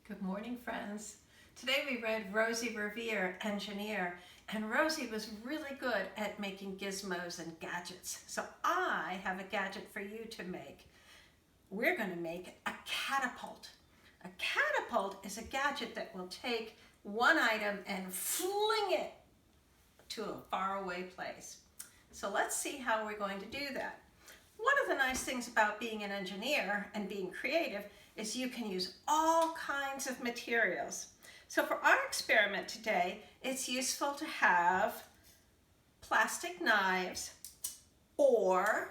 Good morning, friends. Today we read Rosie Revere, Engineer, and Rosie was really good at making gizmos and gadgets. So I have a gadget for you to make. We're going to make a catapult. A catapult is a gadget that will take one item and fling it to a faraway place. So let's see how we're going to do that. One of the nice things about being an engineer and being creative is you can use all kinds of materials. So for our experiment today, it's useful to have plastic knives or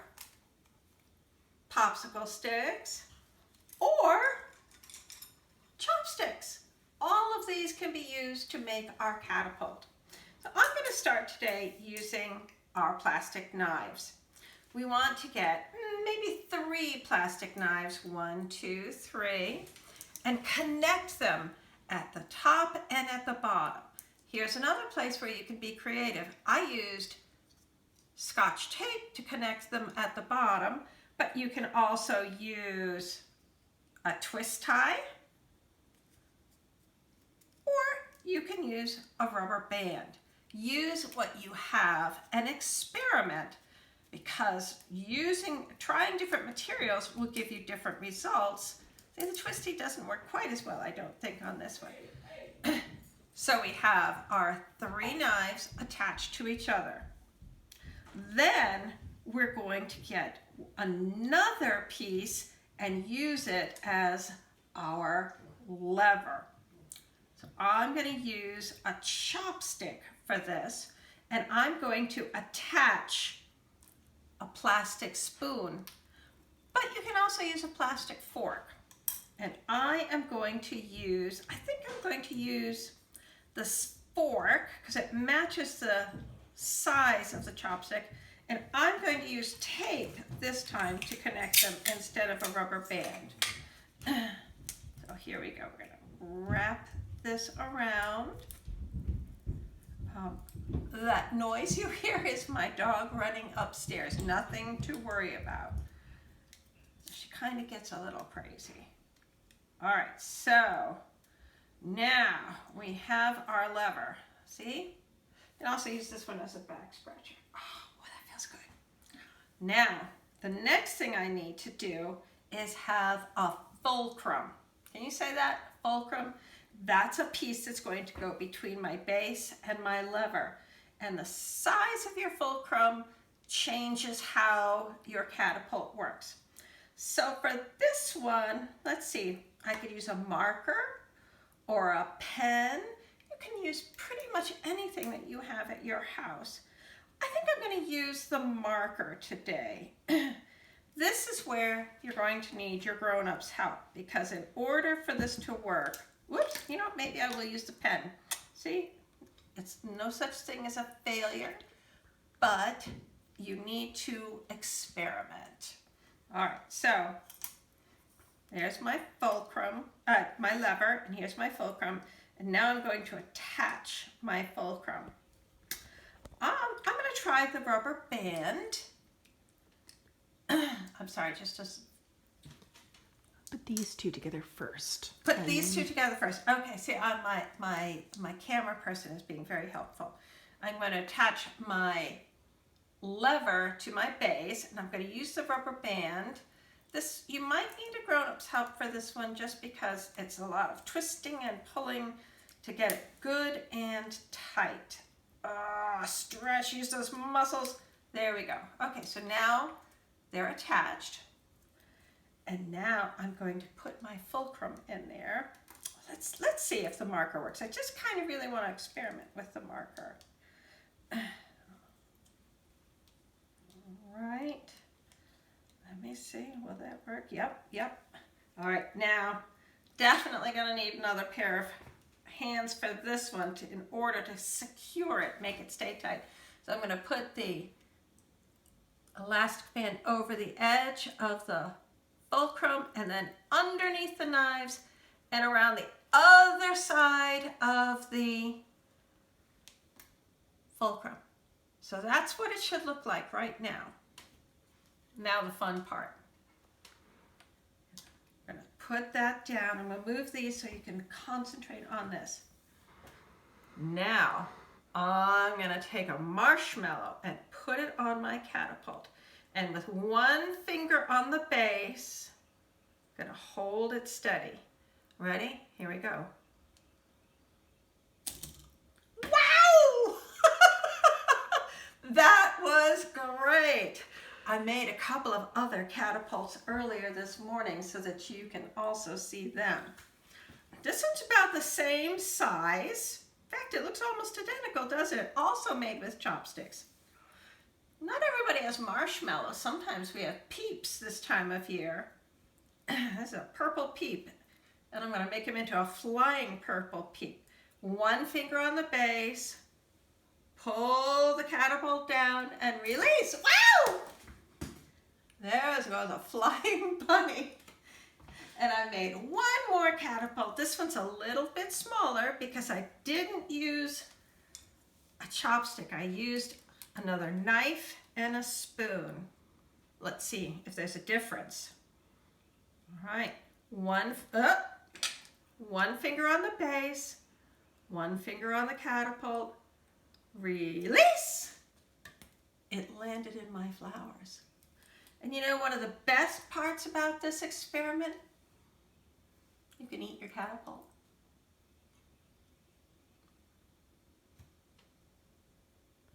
popsicle sticks or chopsticks. All of these can be used to make our catapult. So I'm going to start today using our plastic knives. We want to get maybe 3 plastic knives, 1, 2, 3, and connect them at the top and at the bottom. Here's another place where you can be creative. I used Scotch tape to connect them at the bottom, but you can also use a twist tie, or you can use a rubber band. Use what you have and experiment, because trying different materials will give you different results. See, the twisty doesn't work quite as well, I don't think, on this one. So we have our 3 knives attached to each other. Then we're going to get another piece and use it as our lever. So I'm going to use a chopstick for this, and I'm going to attach a plastic spoon, but you can also use a plastic fork. And I think I'm going to use the fork because it matches the size of the chopstick, and I'm going to use tape this time to connect them instead of a rubber band. So here we go. We're going to wrap this around. That noise you hear is my dog running upstairs. Nothing to worry about. She kind of gets a little crazy. All right, so now we have our lever. See? You can also use this one as a back scratcher. Oh, that feels good. Now, the next thing I need to do is have a fulcrum. Can you say that? Fulcrum? That's a piece that's going to go between my base and my lever. And the size of your fulcrum changes how your catapult works. So for this one, let's see, I could use a marker or a pen. You can use pretty much anything that you have at your house. I think I'm going to use the marker today. This is where you're going to need your grown-ups' help, because in order for this to work, whoops, you know, maybe I will use the pen. See, it's no such thing as a failure, but you need to experiment. All right, so there's my fulcrum, my lever, and here's my fulcrum, and now I'm going to attach my fulcrum. I'm going to try the rubber band. I'm sorry, just put these two together first. Put these two together first. Okay, see, my camera person is being very helpful. I'm going to attach my lever to my base, and I'm going to use the rubber band. This, you might need a grown-up's help for this one, just because it's a lot of twisting and pulling to get it good and tight. Stretch, use those muscles. There we go. Okay, so now they're attached. And now I'm going to put my fulcrum in there. Let's see if the marker works. I just kind of really want to experiment with the marker. All right. Let me see. Will that work? Yep. All right. Now, definitely going to need another pair of hands for this one in order to secure it, make it stay tight. So I'm going to put the elastic band over the edge of the fulcrum, and then underneath the knives and around the other side of the fulcrum. So that's what it should look like right now. Now the fun part. We're going to put that down. I'm going to move these so you can concentrate on this. Now, I'm going to take a marshmallow and put it on my catapult. And with one finger on the base, I'm going to hold it steady. Ready? Here we go. Wow! That was great. I made a couple of other catapults earlier this morning so that you can also see them. This one's about the same size. In fact, it looks almost identical, doesn't it? Also made with chopsticks. Not everybody has marshmallows. Sometimes we have peeps this time of year. This is a purple peep, and I'm going to make him into a flying purple peep. One finger on the base, pull the catapult down, and release. Wow! There goes a flying bunny. And I made one more catapult. This one's a little bit smaller because I didn't use a chopstick. I used another knife and a spoon. Let's see if there's a difference. All right, one finger on the base, one finger on the catapult, release. It landed in my flowers. And you know one of the best parts about this experiment? You can eat your catapult.